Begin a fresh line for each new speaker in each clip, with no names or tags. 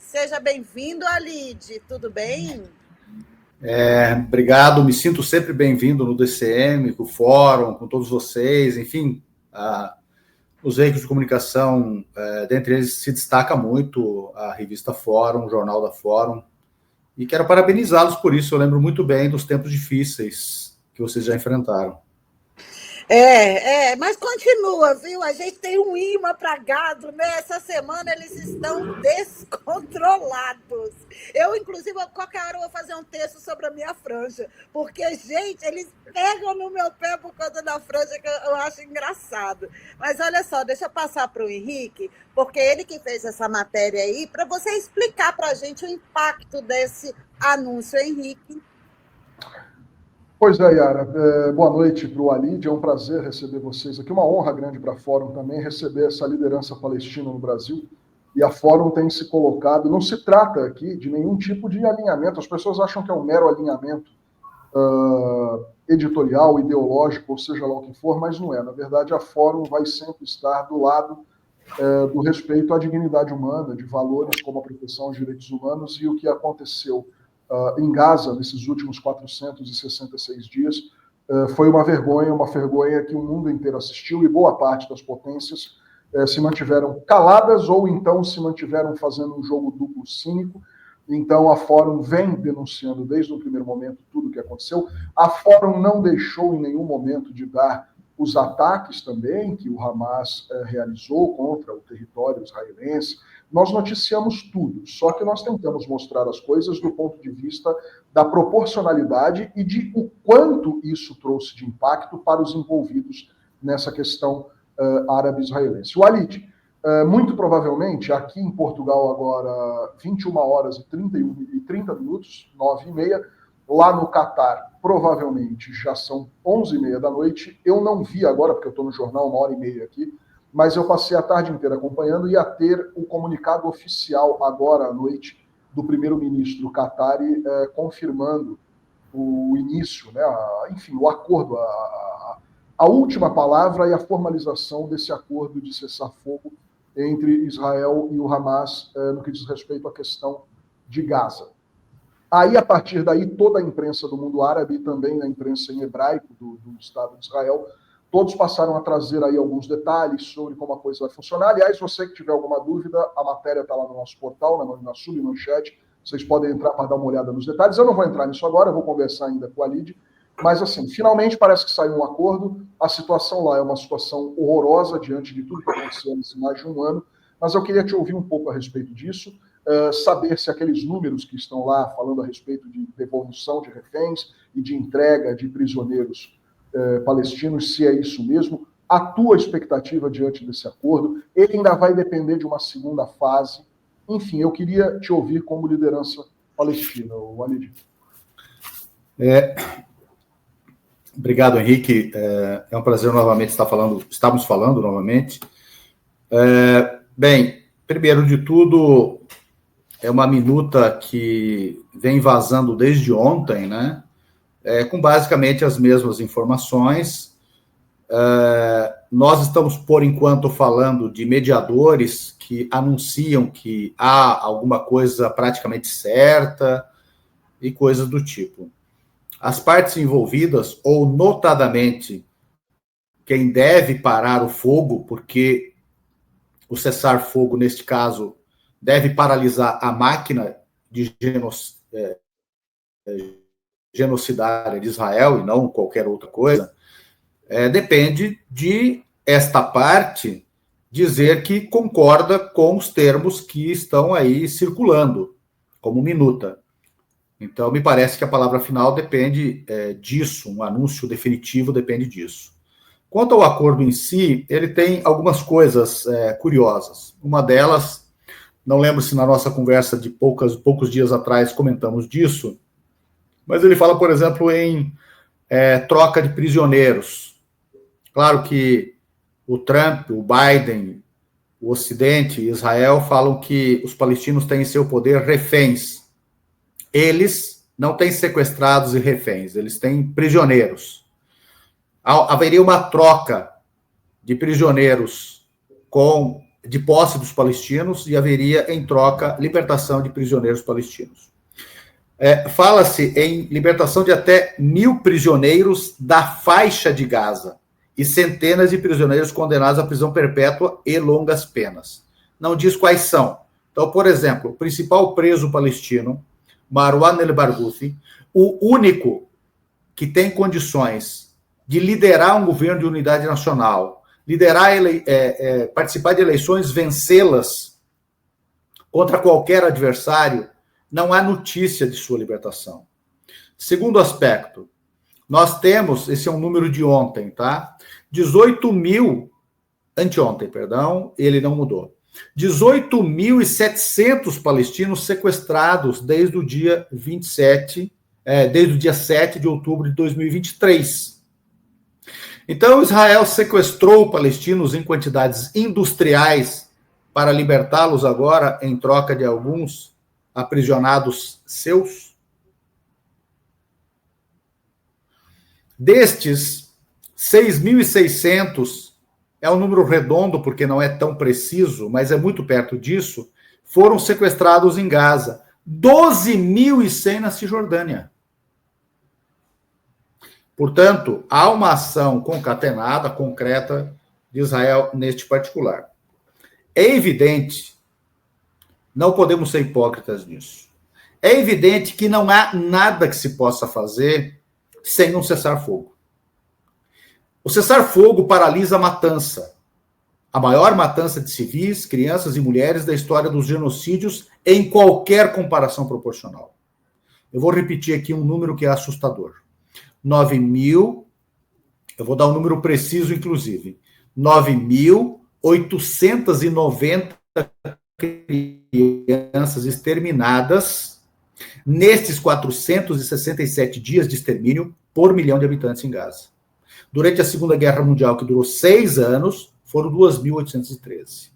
Seja bem-vindo, Alide. Tudo bem?
Obrigado, me sinto sempre bem-vindo no DCM, com o Fórum, com todos vocês, enfim, os veículos de comunicação, dentre eles se destaca muito a revista Fórum, o jornal da Fórum, e quero parabenizá-los por isso. Eu lembro muito bem dos tempos difíceis que vocês já enfrentaram.
Mas continua, viu? A gente tem um imã para gado, né? Essa semana eles estão descontrolados. Eu, inclusive, qualquer hora eu vou fazer um texto sobre a minha franja, porque, gente, eles pegam no meu pé por conta da franja, que eu acho engraçado. Mas olha só, deixa eu passar para o Henrique, porque ele que fez essa matéria aí, para você explicar para a gente o impacto desse anúncio, Henrique.
Pois é, Yara. Boa noite para o Alide. É um prazer receber vocês aqui. Uma honra grande para a Fórum também receber essa liderança palestina no Brasil. E a Fórum tem se colocado. Não se trata aqui de nenhum tipo de alinhamento. As pessoas acham que é um mero alinhamento editorial, ideológico, ou seja lá o que for, mas não é. Na verdade, a Fórum vai sempre estar do lado do respeito à dignidade humana, de valores como a proteção aos direitos humanos, e o que aconteceu em Gaza, nesses últimos 466 dias, foi uma vergonha que o mundo inteiro assistiu, e boa parte das potências se mantiveram caladas ou então se mantiveram fazendo um jogo duplo cínico. Então a Fórum vem denunciando desde o primeiro momento tudo o que aconteceu. A Fórum não deixou em nenhum momento de dar os ataques também que o Hamas realizou contra o território israelense. Nós noticiamos tudo, só que nós tentamos mostrar as coisas do ponto de vista da proporcionalidade e de o quanto isso trouxe de impacto para os envolvidos nessa questão árabe-israelense. O Alide, muito provavelmente, aqui em Portugal agora, 21 horas e 30 minutos, 9h30, lá no Catar, provavelmente já são 11h30 da noite. Eu não vi agora, porque eu estou no jornal 1h30 aqui, mas eu passei a tarde inteira acompanhando e ia ter o comunicado oficial agora à noite do primeiro-ministro Qatari confirmando o início, né, enfim, o acordo, a última palavra e a formalização desse acordo de cessar-fogo entre Israel e o Hamas no que diz respeito à questão de Gaza. Aí, a partir daí, toda a imprensa do mundo árabe e também a imprensa em hebraico do Estado de Israel, todos passaram a trazer aí alguns detalhes sobre como a coisa vai funcionar. Aliás, você que tiver alguma dúvida, a matéria está lá no nosso portal, na submanchete. Vocês podem entrar para dar uma olhada nos detalhes. Eu não vou entrar nisso agora, eu vou conversar ainda com a Alide. Mas, assim, finalmente parece que saiu um acordo. A situação lá é uma situação horrorosa diante de tudo que aconteceu nesse mais de um ano. Mas eu queria te ouvir um pouco a respeito disso, saber se aqueles números que estão lá falando a respeito de devolução de reféns e de entrega de prisioneiros palestinos, se é isso mesmo, a tua expectativa diante desse acordo. Ele ainda vai depender de uma segunda fase. Enfim, eu queria te ouvir como liderança palestina, Walid.
Obrigado, Henrique. É um prazer novamente estarmos falando novamente. Bem, primeiro de tudo, é uma minuta que vem vazando desde ontem, né? Com basicamente as mesmas informações. Nós estamos, por enquanto, falando de mediadores que anunciam que há alguma coisa praticamente certa e coisas do tipo. As partes envolvidas, ou notadamente quem deve parar o fogo, porque o cessar-fogo, neste caso, deve paralisar a máquina de genocidária de Israel e não qualquer outra coisa, depende de esta parte dizer que concorda com os termos que estão aí circulando, como minuta. Então, me parece que a palavra final depende disso, um anúncio definitivo depende disso. Quanto ao acordo em si, ele tem algumas coisas curiosas. Uma delas, não lembro se na nossa conversa de poucos dias atrás comentamos disso, mas ele fala, por exemplo, em troca de prisioneiros. Claro que o Trump, o Biden, o Ocidente e Israel falam que os palestinos têm em seu poder reféns. Eles não têm sequestrados e reféns, eles têm prisioneiros. Haveria uma troca de prisioneiros com de posse dos palestinos e haveria, em troca, libertação de prisioneiros palestinos. Fala-se em libertação de até 1.000 prisioneiros da faixa de Gaza e centenas de prisioneiros condenados à prisão perpétua e longas penas. Não diz quais são. Então, por exemplo, o principal preso palestino, Marwan el-Barghouti, o único que tem condições de liderar um governo de unidade nacional, participar de eleições, vencê-las contra qualquer adversário, não há notícia de sua libertação. Segundo aspecto, nós temos, esse é um número de ontem, tá? 18.000, anteontem, perdão, ele não mudou. 18.700 palestinos sequestrados desde o dia 7 de outubro de 2023. Então, Israel sequestrou palestinos em quantidades industriais para libertá-los agora em troca de alguns aprisionados seus. Destes, 6.600, é um número redondo porque não é tão preciso, mas é muito perto disso, foram sequestrados em Gaza. 12.100 na Cisjordânia. Portanto, há uma ação concatenada, concreta, de Israel neste particular. É evidente, não podemos ser hipócritas nisso, é evidente que não há nada que se possa fazer sem um cessar-fogo. O cessar-fogo paralisa a matança, a maior matança de civis, crianças e mulheres da história dos genocídios em qualquer comparação proporcional. Eu vou repetir aqui um número que é assustador. 9.000, eu vou dar um número preciso, inclusive, 9.890 crianças exterminadas nestes 467 dias de extermínio por milhão de habitantes em Gaza. Durante a Segunda Guerra Mundial, que durou 6 anos, foram 2.813.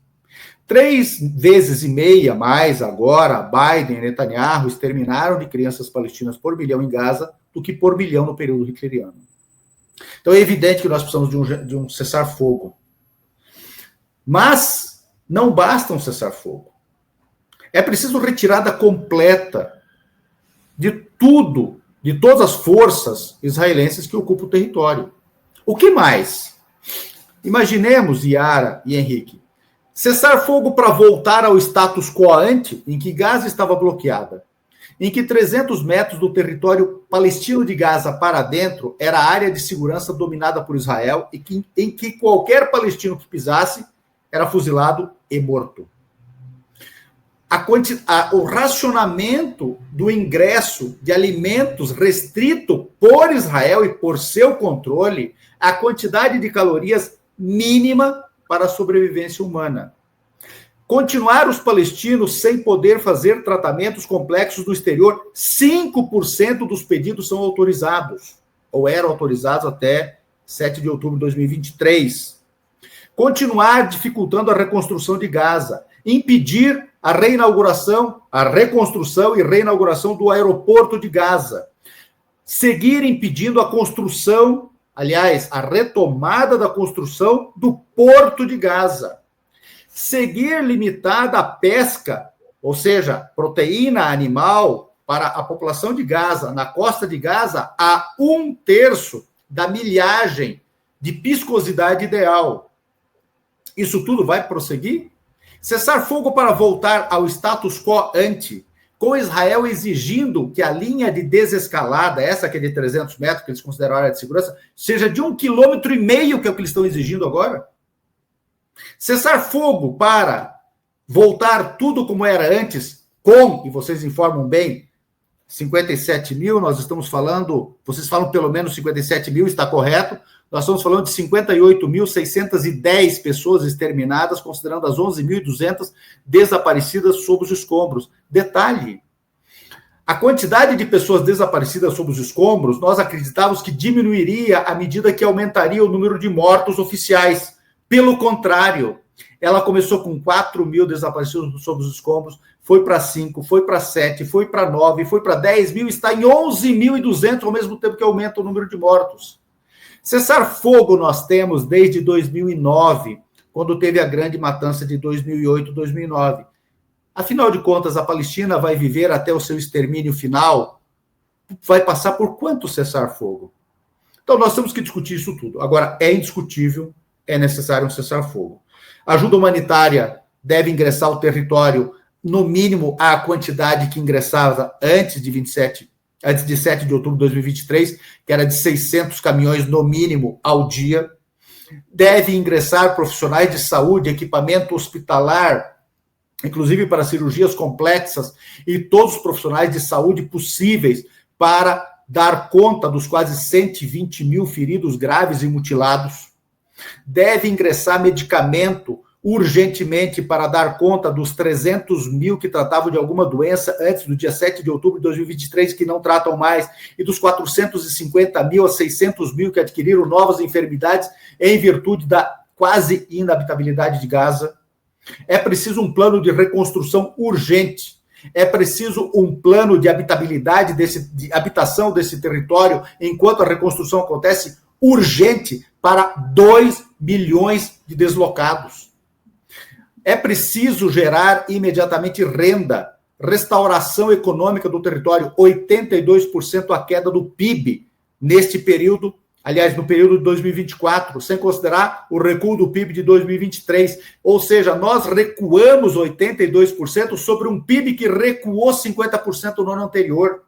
3,5 vezes mais agora, Biden e Netanyahu exterminaram de crianças palestinas por milhão em Gaza do que por milhão no período hitleriano. Então é evidente que nós precisamos de um cessar-fogo. Mas não basta um cessar-fogo. É preciso retirada completa de tudo, de todas as forças israelenses que ocupam o território. O que mais? Imaginemos, Yara e Henrique, cessar fogo para voltar ao status quo ante, em que Gaza estava bloqueada, em que 300 metros do território palestino de Gaza para dentro era a área de segurança dominada por Israel e em que qualquer palestino que pisasse era fuzilado e morto. O racionamento do ingresso de alimentos restrito por Israel e por seu controle, a quantidade de calorias mínima para a sobrevivência humana. Continuar os palestinos sem poder fazer tratamentos complexos no exterior, 5% dos pedidos são autorizados, ou eram autorizados até 7 de outubro de 2023. Continuar dificultando a reconstrução de Gaza, impedir a reinauguração, a reconstrução e reinauguração do aeroporto de Gaza, seguir impedindo a construção, aliás, a retomada da construção do porto de Gaza, seguir limitada a pesca, ou seja, proteína animal para a população de Gaza, na costa de Gaza, a 1/3 da milhagem de piscosidade ideal. Isso tudo vai prosseguir? Cessar fogo para voltar ao status quo ante, com Israel exigindo que a linha de desescalada, essa que é de 300 metros, que eles consideram área de segurança, seja de 1,5 km, que é o que eles estão exigindo agora? Cessar fogo para voltar tudo como era antes, e vocês informam bem, 57.000, nós estamos falando, vocês falam pelo menos 57.000, está correto, nós estamos falando de 58.610 pessoas exterminadas, considerando as 11.200 desaparecidas sob os escombros. Detalhe, a quantidade de pessoas desaparecidas sob os escombros, nós acreditávamos que diminuiria à medida que aumentaria o número de mortos oficiais. Pelo contrário, ela começou com 4.000 desaparecidos sob os escombros, foi para 5, foi para 7, foi para 9, foi para 10.000, está em 11.200 ao mesmo tempo que aumenta o número de mortos. Cessar fogo nós temos desde 2009, quando teve a grande matança de 2008, 2009. Afinal de contas, a Palestina vai viver até o seu extermínio final? Vai passar por quanto cessar-fogo? Então, nós temos que discutir isso tudo. Agora, é indiscutível, é necessário um cessar-fogo. A ajuda humanitária deve ingressar ao território, no mínimo, a quantidade que ingressava antes de 7 de outubro de 2023, que era de 600 caminhões, no mínimo, ao dia. Deve ingressar profissionais de saúde, equipamento hospitalar, inclusive para cirurgias complexas, e todos os profissionais de saúde possíveis para dar conta dos quase 120 mil feridos graves e mutilados. Deve ingressar medicamento urgentemente para dar conta dos 300 mil que tratavam de alguma doença antes do dia 7 de outubro de 2023, que não tratam mais, e dos 450 mil a 600 mil que adquiriram novas enfermidades em virtude da quase inabitabilidade de Gaza. É preciso um plano de reconstrução urgente. É preciso um plano de habitabilidade, de habitação desse território, enquanto a reconstrução acontece, urgente para 2 milhões de deslocados. É preciso gerar imediatamente renda, restauração econômica do território, 82% a queda do PIB neste período, aliás, no período de 2024, sem considerar o recuo do PIB de 2023. Ou seja, nós recuamos 82% sobre um PIB que recuou 50% no ano anterior.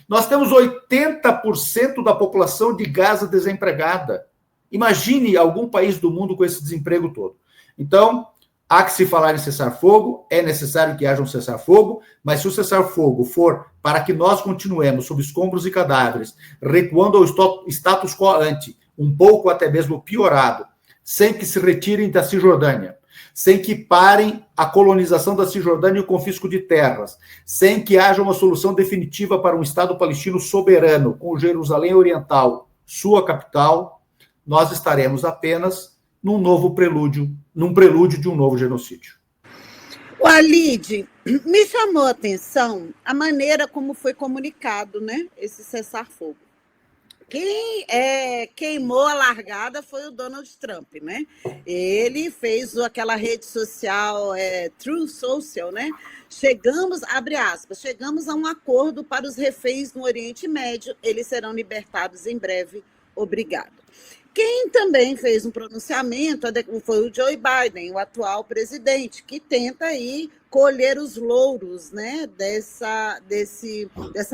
Nós temos 80% da população de Gaza desempregada. Imagine algum país do mundo com esse desemprego todo. Então, há que se falar em cessar-fogo, é necessário que haja um cessar-fogo, mas se o cessar-fogo for para que nós continuemos sob escombros e cadáveres, recuando ao status quo ante, um pouco até mesmo piorado, sem que se retirem da Cisjordânia, sem que parem a colonização da Cisjordânia e o confisco de terras, sem que haja uma solução definitiva para um Estado palestino soberano, com Jerusalém Oriental, sua capital, nós estaremos apenas num prelúdio de um novo genocídio.
Walid, me chamou a atenção a maneira como foi comunicado, né, esse cessar-fogo. Quem queimou a largada foi o Donald Trump, né? Ele fez aquela rede social, True Social, né? Abre aspas, chegamos a um acordo para os reféns no Oriente Médio, eles serão libertados em breve, obrigado. Quem também fez um pronunciamento foi o Joe Biden, o atual presidente, que tenta aí colher os louros, né, dessa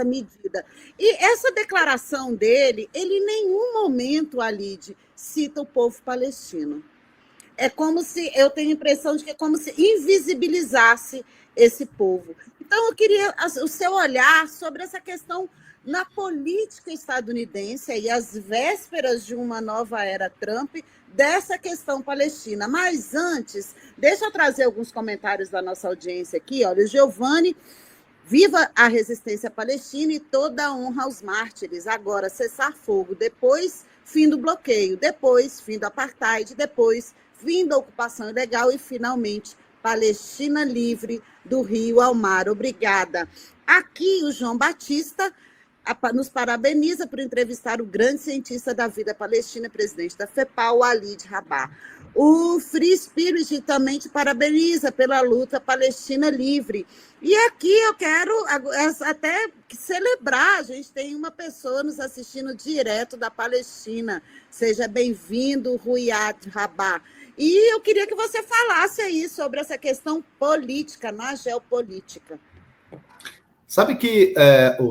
medida. E essa declaração dele, ele em nenhum momento, Walid, cita o povo palestino. É como se, eu tenho a impressão de que é como se invisibilizasse esse povo. Então, eu queria o seu olhar sobre essa questão na política estadunidense e às vésperas de uma nova era Trump, dessa questão palestina. Mas antes, deixa eu trazer alguns comentários da nossa audiência aqui. Olha, o Giovanni, viva a resistência palestina e toda a honra aos mártires. Agora, cessar fogo, depois fim do bloqueio, depois fim do apartheid, depois fim da ocupação ilegal e, finalmente, Palestina livre do rio ao mar. Obrigada. Aqui, o João Batista nos parabeniza por entrevistar o grande cientista da vida palestina, presidente da FEPAL, Walid Rabah. O Free Spirit também te parabeniza pela luta palestina livre. E aqui eu quero até celebrar, a gente tem uma pessoa nos assistindo direto da Palestina. Seja bem-vindo, Ruyad Rabah. E eu queria que você falasse aí sobre essa questão política, na geopolítica.
Sabe que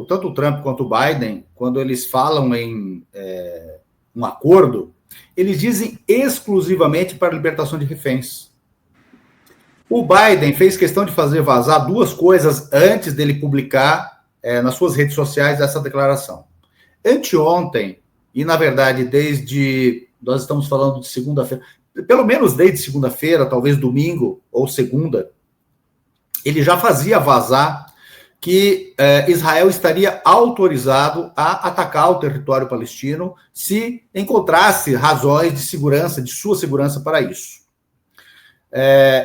tanto o Trump quanto o Biden, quando eles falam em um acordo, eles dizem exclusivamente para a libertação de reféns. O Biden fez questão de fazer vazar duas coisas antes dele publicar nas suas redes sociais essa declaração. Anteontem, e na verdade nós estamos falando de segunda-feira, pelo menos desde segunda-feira, talvez domingo ou segunda, ele já fazia vazar que Israel estaria autorizado a atacar o território palestino se encontrasse razões de segurança, de sua segurança para isso.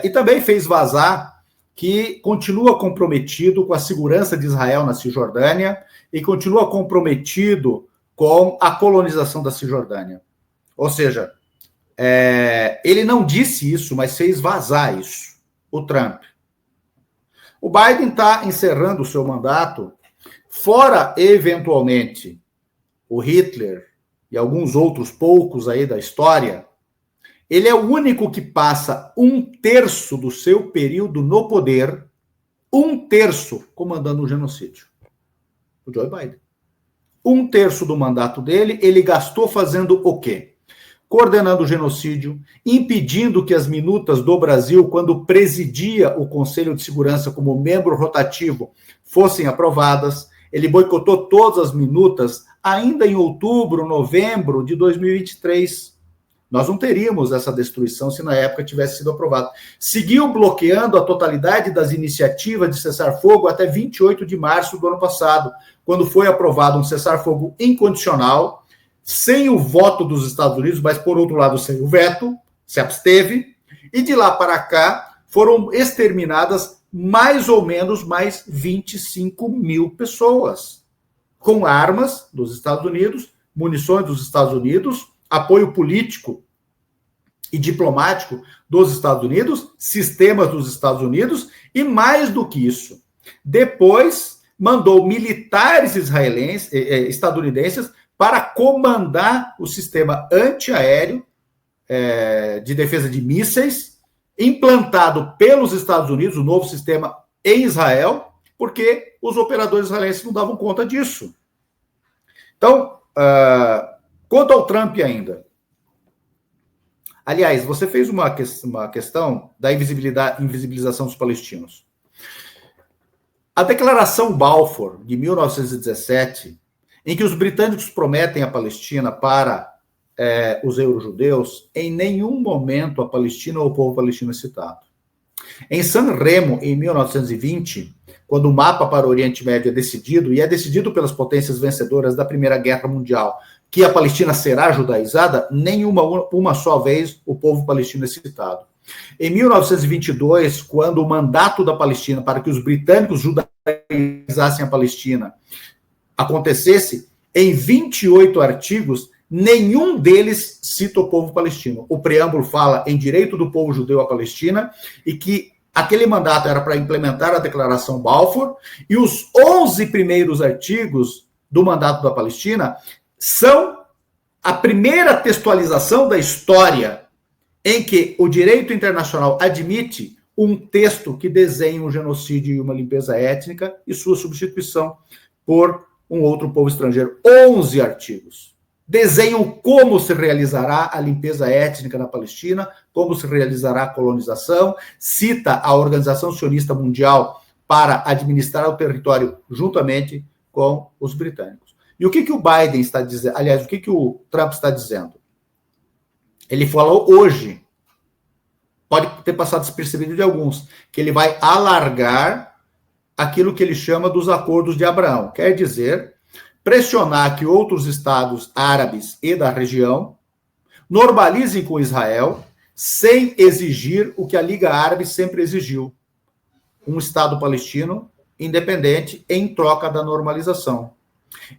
E também fez vazar que continua comprometido com a segurança de Israel na Cisjordânia e continua comprometido com a colonização da Cisjordânia. Ou seja, Ele não disse isso, mas fez vazar isso, o Trump. O Biden está encerrando o seu mandato, fora, eventualmente, o Hitler e alguns outros poucos aí da história. Ele é o único que passa 1/3 do seu período no poder, 1/3 comandando o genocídio. O Joe Biden. 1/3 do mandato dele, ele gastou fazendo o quê? Coordenando o genocídio, impedindo que as minutas do Brasil, quando presidia o Conselho de Segurança como membro rotativo, fossem aprovadas. Ele boicotou todas as minutas ainda em outubro, novembro de 2023. Nós não teríamos essa destruição se na época tivesse sido aprovado. Seguiu bloqueando a totalidade das iniciativas de cessar-fogo até 28 de março do ano passado, quando foi aprovado um cessar-fogo incondicional, sem o voto dos Estados Unidos, mas, por outro lado, sem o veto, se absteve, e de lá para cá foram exterminadas mais ou menos mais 25 mil pessoas, com armas dos Estados Unidos, munições dos Estados Unidos, apoio político e diplomático dos Estados Unidos, sistemas dos Estados Unidos, e mais do que isso, depois mandou militares estadunidenses para comandar o sistema antiaéreo de defesa de mísseis, implantado pelos Estados Unidos, o novo sistema em Israel, porque os operadores israelenses não davam conta disso. Então, quanto ao Trump ainda. Aliás, você fez uma questão da invisibilização dos palestinos. A Declaração Balfour, de 1917, em que os britânicos prometem a Palestina para os eurojudeus, em nenhum momento a Palestina ou o povo palestino é citado. Em San Remo, em 1920, quando o mapa para o Oriente Médio é decidido, e é decidido pelas potências vencedoras da Primeira Guerra Mundial, que a Palestina será judaizada, uma só vez o povo palestino é citado. Em 1922, quando o mandato da Palestina para que os britânicos judaizassem a Palestina acontecesse, em 28 artigos, nenhum deles cita o povo palestino. O preâmbulo fala em direito do povo judeu à Palestina e que aquele mandato era para implementar a Declaração Balfour, e os 11 primeiros artigos do mandato da Palestina são a primeira textualização da história em que o direito internacional admite um texto que desenha um genocídio e uma limpeza étnica e sua substituição por um outro povo estrangeiro. 11 artigos. Desenham como se realizará a limpeza étnica na Palestina, como se realizará a colonização, cita a Organização Sionista Mundial para administrar o território juntamente com os britânicos. E o que o Biden está dizendo? Aliás, o que o Trump está dizendo? Ele falou hoje, pode ter passado despercebido de alguns, que ele vai alargar aquilo que ele chama dos acordos de Abraão. Quer dizer, pressionar que outros estados árabes e da região normalizem com Israel, sem exigir o que a Liga Árabe sempre exigiu: um Estado palestino independente em troca da normalização.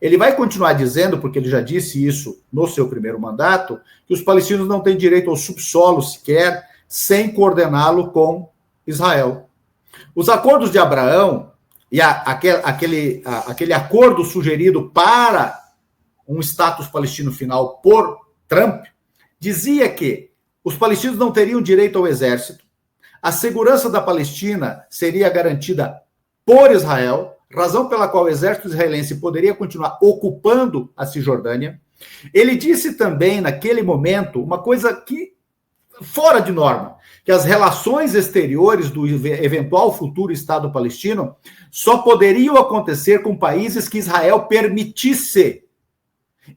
Ele vai continuar dizendo, porque ele já disse isso no seu primeiro mandato, que os palestinos não têm direito ao subsolo sequer, sem coordená-lo com Israel. Os acordos de Abraão e aquele acordo sugerido para um status palestino final por Trump, dizia que os palestinos não teriam direito ao exército, a segurança da Palestina seria garantida por Israel, razão pela qual o exército israelense poderia continuar ocupando a Cisjordânia. Ele disse também, naquele momento, uma coisa que fora de norma, que as relações exteriores do eventual futuro Estado palestino só poderiam acontecer com países que Israel permitisse.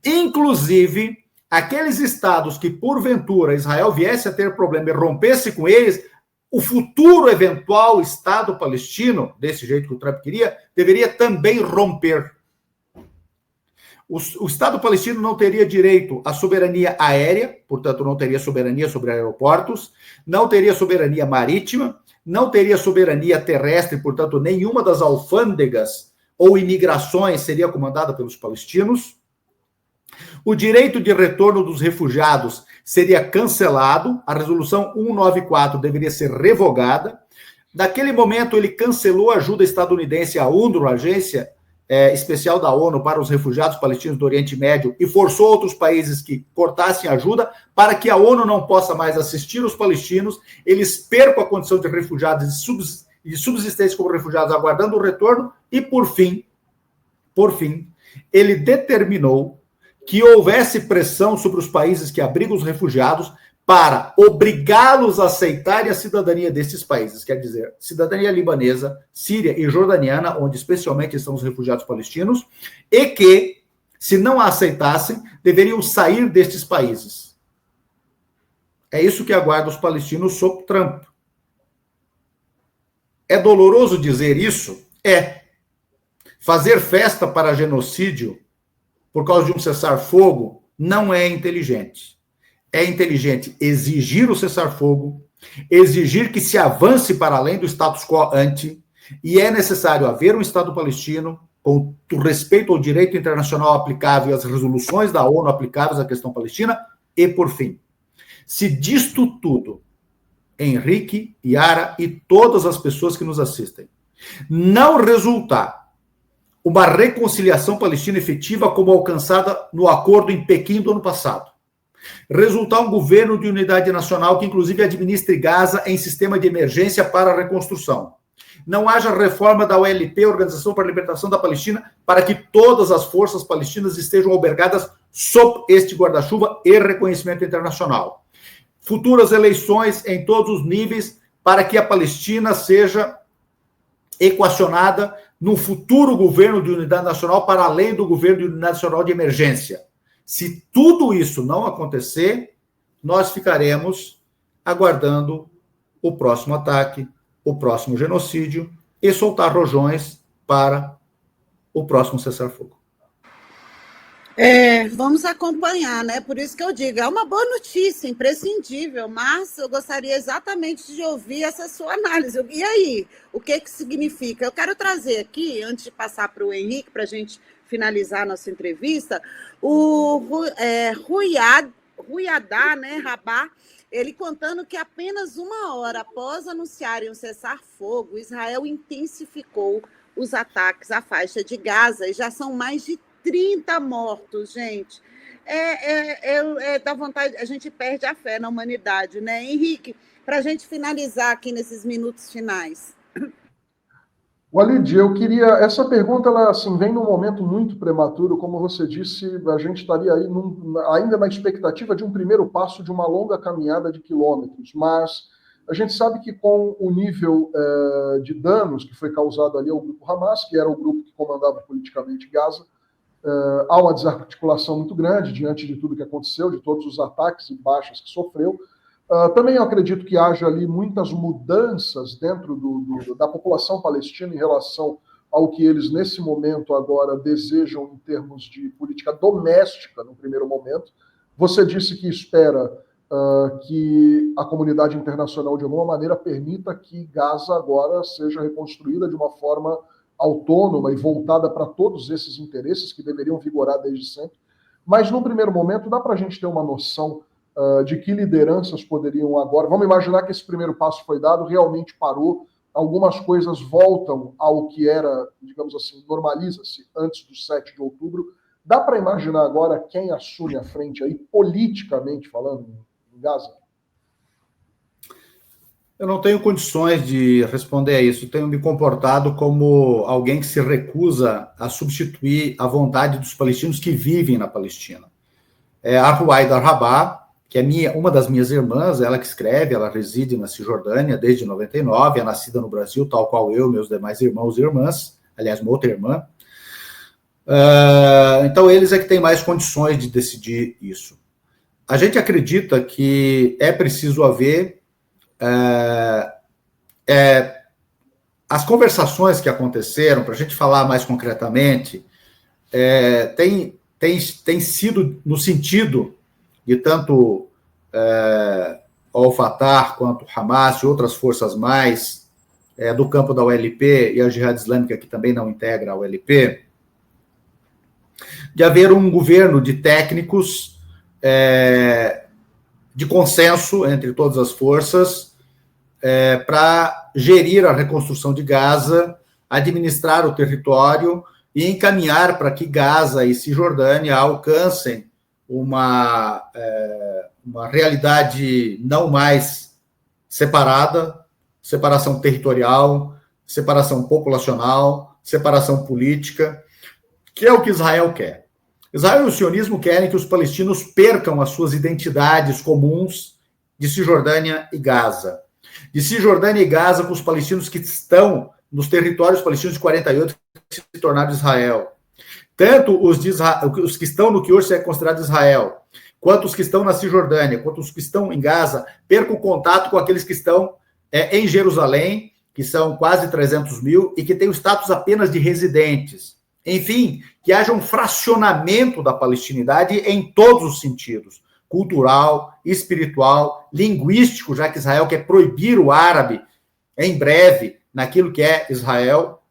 Inclusive, aqueles estados que, porventura, Israel viesse a ter problema e rompesse com eles, o futuro eventual Estado palestino, desse jeito que o Trump queria, deveria também romper. O Estado palestino não teria direito à soberania aérea, portanto, não teria soberania sobre aeroportos, não teria soberania marítima, não teria soberania terrestre, portanto, nenhuma das alfândegas ou imigrações seria comandada pelos palestinos. O direito de retorno dos refugiados seria cancelado, a resolução 194 deveria ser revogada. Naquele momento, ele cancelou a ajuda estadunidense à UNRWA, Agência Especial da ONU para os Refugiados Palestinos do Oriente Médio, e forçou outros países que cortassem ajuda para que a ONU não possa mais assistir os palestinos, eles percam a condição de refugiados e de subsistência como refugiados, aguardando o retorno, e, por fim, ele determinou que houvesse pressão sobre os países que abrigam os refugiados para obrigá-los a aceitarem a cidadania desses países, quer dizer, cidadania libanesa, síria e jordaniana, onde especialmente estão os refugiados palestinos, e que, se não a aceitassem, deveriam sair destes países. É isso que aguarda os palestinos sob Trump. É doloroso dizer isso? É. Fazer festa para genocídio por causa de um cessar-fogo não é inteligente. É inteligente exigir o cessar-fogo, exigir que se avance para além do status quo ante, e é necessário haver um Estado palestino com respeito ao direito internacional aplicável e às resoluções da ONU aplicáveis à questão palestina, e, por fim, se disto tudo, Henrique, Yara e todas as pessoas que nos assistem, não resultar uma reconciliação palestina efetiva como alcançada no acordo em Pequim do ano passado, resultar um governo de unidade nacional que, inclusive, administre Gaza em sistema de emergência para a reconstrução. Não haja reforma da OLP, Organização para a Libertação da Palestina, para que todas as forças palestinas estejam albergadas sob este guarda-chuva e reconhecimento internacional. Futuras eleições em todos os níveis para que a Palestina seja equacionada no futuro governo de unidade nacional para além do governo de unidade nacional de emergência. Se tudo isso não acontecer, nós ficaremos aguardando o próximo ataque, o próximo genocídio e soltar rojões para o próximo cessar-fogo.
Vamos acompanhar, né? Por isso que eu digo, é uma boa notícia, imprescindível, mas eu gostaria exatamente de ouvir essa sua análise. E aí, o que significa? Eu quero trazer aqui, antes de passar para o Henrique, para a gente finalizar nossa entrevista, o Ruiadá, né, Rabá, ele contando que apenas 1 hora após anunciarem o cessar-fogo, Israel intensificou os ataques à faixa de Gaza, e já são mais de 30 mortos, gente. Dá vontade, a gente perde a fé na humanidade, né? Henrique, para a gente finalizar aqui nesses minutos finais.
Walid, eu queria... Essa pergunta, ela assim, vem num momento muito prematuro, como você disse, a gente estaria aí ainda na expectativa de um primeiro passo de uma longa caminhada de quilômetros, mas a gente sabe que com o nível de danos que foi causado ali ao grupo Hamas, que era o grupo que comandava politicamente Gaza, há uma desarticulação muito grande diante de tudo que aconteceu, de todos os ataques e baixas que sofreu. Também eu acredito que haja ali muitas mudanças dentro da população palestina em relação ao que eles, nesse momento, agora desejam em termos de política doméstica, no primeiro momento. Você disse que espera que a comunidade internacional, de alguma maneira, permita que Gaza agora seja reconstruída de uma forma autônoma e voltada para todos esses interesses que deveriam vigorar desde sempre. Mas, num primeiro momento, dá para a gente ter uma noção de que lideranças poderiam agora... Vamos imaginar que esse primeiro passo foi dado, realmente parou, algumas coisas voltam ao que era, digamos assim, normaliza-se antes do 7 de outubro. Dá para imaginar agora quem assume a frente aí, politicamente falando, em Gaza?
Eu não tenho condições de responder a isso. Tenho me comportado como alguém que se recusa a substituir a vontade dos palestinos que vivem na Palestina. A Ruaida Rabá, que é uma das minhas irmãs, ela que escreve, ela reside na Cisjordânia desde 99, é nascida no Brasil, tal qual eu, meus demais irmãos e irmãs, aliás, uma outra irmã. Então, eles é que têm mais condições de decidir isso. A gente acredita que é preciso haver as conversações que aconteceram, para a gente falar mais concretamente, tem sido no sentido de tanto Al-Fatah quanto Hamas e outras forças mais do campo da OLP e a Jihad Islâmica, que também não integra a OLP, de haver um governo de técnicos de consenso entre todas as forças para gerir a reconstrução de Gaza, administrar o território e encaminhar para que Gaza e Cisjordânia alcancem uma realidade não mais separada, separação territorial, separação populacional, separação política, que é o que Israel quer. Israel e o sionismo querem que os palestinos percam as suas identidades comuns de Cisjordânia e Gaza. De Cisjordânia e Gaza com os palestinos que estão nos territórios palestinos de 48 que se tornaram Israel. Tanto os que estão no que hoje é considerado Israel, quanto os que estão na Cisjordânia, quanto os que estão em Gaza, percam o contato com aqueles que estão em Jerusalém, que são quase 300 mil, e que têm o status apenas de residentes. Enfim, que haja um fracionamento da palestinidade em todos os sentidos, cultural, espiritual, linguístico, já que Israel quer proibir o árabe em breve naquilo que é Israel,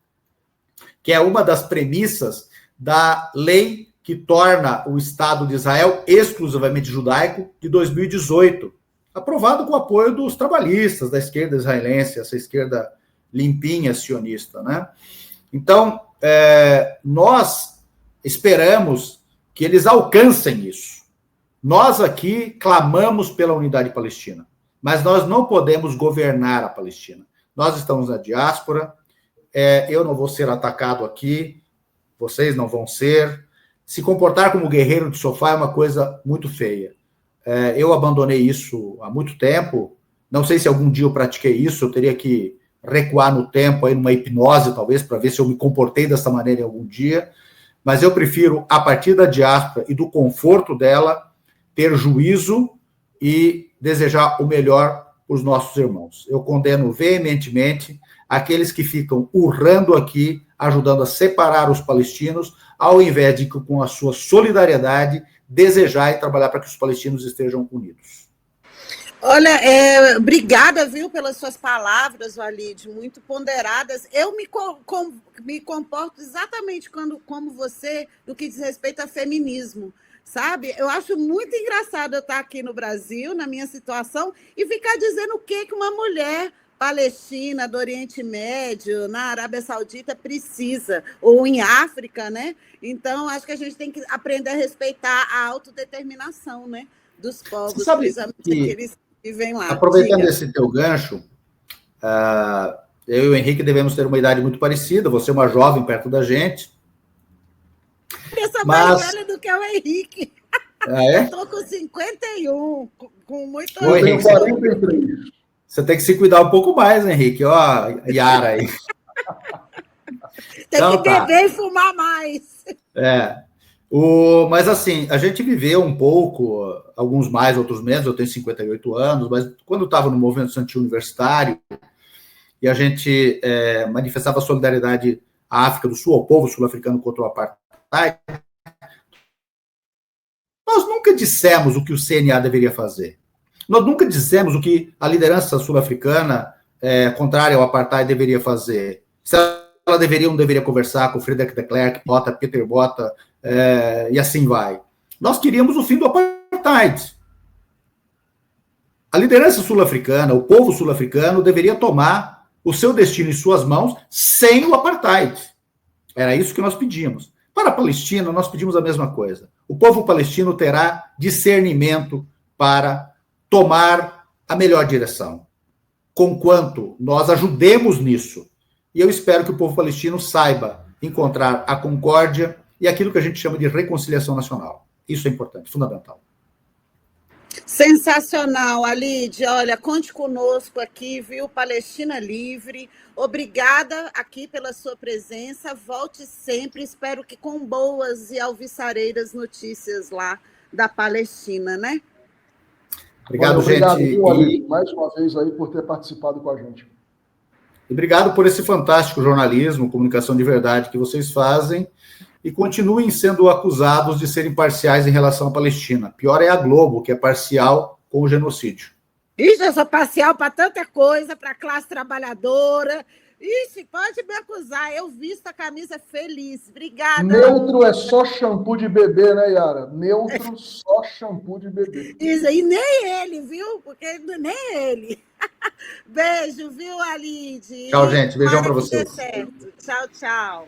que é uma das premissas da lei que torna o Estado de Israel exclusivamente judaico de 2018, aprovado com o apoio dos trabalhistas, da esquerda israelense, essa esquerda limpinha sionista, né? Então, nós esperamos que eles alcancem isso. Nós aqui clamamos pela unidade palestina, mas nós não podemos governar a Palestina. Nós estamos na diáspora, eu não vou ser atacado aqui, vocês não vão ser. Se comportar como guerreiro de sofá é uma coisa muito feia. Eu abandonei isso há muito tempo, não sei se algum dia eu pratiquei isso, eu teria que recuar no tempo, aí numa hipnose talvez, para ver se eu me comportei dessa maneira em algum dia, mas eu prefiro, a partir da diáspora e do conforto dela, ter juízo e desejar o melhor para os nossos irmãos. Eu condeno veementemente aqueles que ficam urrando aqui, ajudando a separar os palestinos, ao invés de, com a sua solidariedade, desejar e trabalhar para que os palestinos estejam unidos.
Olha, obrigada, viu, pelas suas palavras, Walid, muito ponderadas. Eu me comporto exatamente como você no que diz respeito a feminismo, sabe? Eu acho muito engraçado eu estar aqui no Brasil, na minha situação, e ficar dizendo o que uma mulher palestina, do Oriente Médio, na Arábia Saudita precisa, ou em África, né? Então, acho que a gente tem que aprender a respeitar a autodeterminação, né, dos povos,
você sabe
que eles vivem lá.
Aproveitando esse teu gancho, eu e o Henrique devemos ter uma idade muito parecida, você é uma jovem perto da gente.
Eu sou mais velha do que o Henrique.
É?
Eu estou com 51, com muito...
Ô, Henrique, 43. Você tem que se cuidar um pouco mais, Henrique. Ó, a Yara aí.
Tem que beber e fumar mais.
Mas assim, a gente viveu um pouco, alguns mais, outros menos, eu tenho 58 anos, mas quando estava no movimento estudantil universitário, e a gente manifestava solidariedade à África do Sul, ao povo sul-africano contra o apartheid, nós nunca dissemos o que o CNA deveria fazer. Nós nunca dissemos o que a liderança sul-africana contrária ao apartheid deveria fazer. Se ela deveria ou não deveria conversar com Friedrich de Klerk, Peter Botha, e assim vai. Nós queríamos o fim do apartheid. A liderança sul-africana, o povo sul-africano, deveria tomar o seu destino em suas mãos sem o apartheid. Era isso que nós pedimos. Para a Palestina, nós pedimos a mesma coisa. O povo palestino terá discernimento para tomar a melhor direção, conquanto nós ajudemos nisso. E eu espero que o povo palestino saiba encontrar a concórdia e aquilo que a gente chama de reconciliação nacional. Isso é importante, fundamental.
Sensacional, Walid. Olha, conte conosco aqui, viu? Palestina Livre. Obrigada aqui pela sua presença. Volte sempre. Espero que com boas e alvissareiras notícias lá da Palestina, né?
Obrigado,
obrigado,
gente.
Walid, mais uma vez aí por ter participado com a gente.
Obrigado por esse fantástico jornalismo, comunicação de verdade que vocês fazem e continuem sendo acusados de serem parciais em relação à Palestina. Pior é a Globo, que é parcial com o genocídio.
Isso, eu sou parcial para tanta coisa, para a classe trabalhadora Ixi, pode me acusar. Eu visto a camisa feliz. Obrigada.
Neutro é só shampoo de bebê, né, Yara? Neutro, só shampoo de bebê.
Isso aí, nem ele, viu? Porque nem ele. Beijo, viu, Alide?
Tchau, gente. Beijão para
Tomara que dê
vocês.
certo. Tchau, tchau.